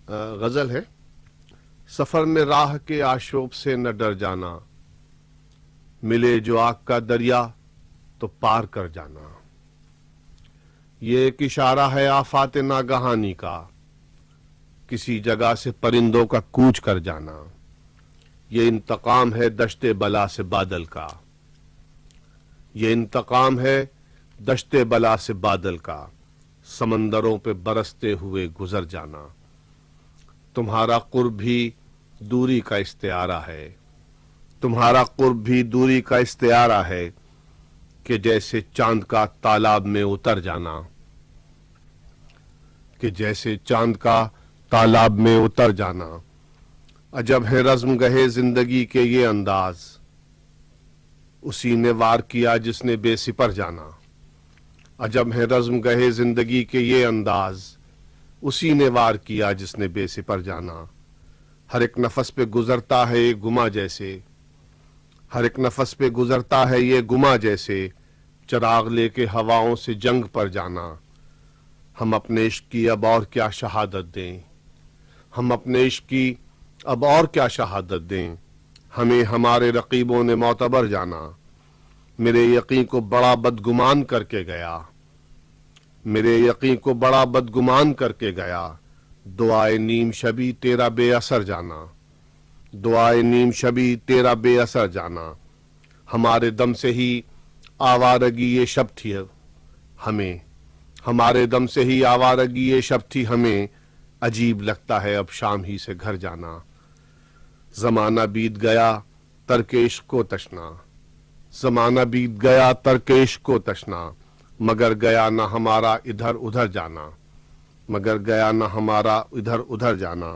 غزل ہے، سفر میں راہ کے آشوب سے نہ ڈر جانا، ملے جو آگ کا دریا تو پار کر جانا۔ یہ ایک اشارہ ہے آفات ناگہانی کا، کسی جگہ سے پرندوں کا کوچ کر جانا۔ یہ انتقام ہے دشت بلا سے بادل کا، یہ انتقام ہے دشت بلا سے بادل کا، سمندروں پہ برستے ہوئے گزر جانا۔ تمہارا قرب بھی دوری کا استعارہ ہے، تمہارا قرب بھی دوری کا استعارہ ہے، کہ جیسے چاند کا تالاب میں اتر جانا، کہ جیسے چاند کا تالاب میں اتر جانا۔ عجب ہے رزم گہے زندگی کے یہ انداز، اسی نے وار کیا جس نے بے سپر جانا۔ عجب ہے رزم گہے زندگی کے یہ انداز، اسی نے وار کیا جس نے بے سپر جانا۔ ہر ایک نفس پہ گزرتا ہے یہ گما جیسے، ہر ایک نفس پہ گزرتا ہے یہ گما جیسے، چراغ لے کے ہواؤں سے جنگ پر جانا۔ ہم اپنے عشق کی اب اور کیا شہادت دیں، ہم اپنے عشق کی اب اور کیا شہادت دیں، ہمیں ہمارے رقیبوں نے معتبر جانا۔ میرے یقین کو بڑا بدگمان کر کے گیا، میرے یقین کو بڑا بدگمان کر کے گیا، دعائے نیم شبی تیرا بے اثر جانا، دعائے نیم شبی تیرا بے اثر جانا۔ ہمارے دم سے ہی آوارگی یہ شب تھی ہمیں، ہمارے دم سے ہی آوارگی یہ شب تھی ہمیں، عجیب لگتا ہے اب شام ہی سے گھر جانا۔ زمانہ بیت گیا ترک عشق کو تشنا، زمانہ بیت گیا ترک عشق کو تشنا، مگر گیا نہ ہمارا ادھر ادھر جانا، مگر گیا نہ ہمارا ادھر ادھر جانا۔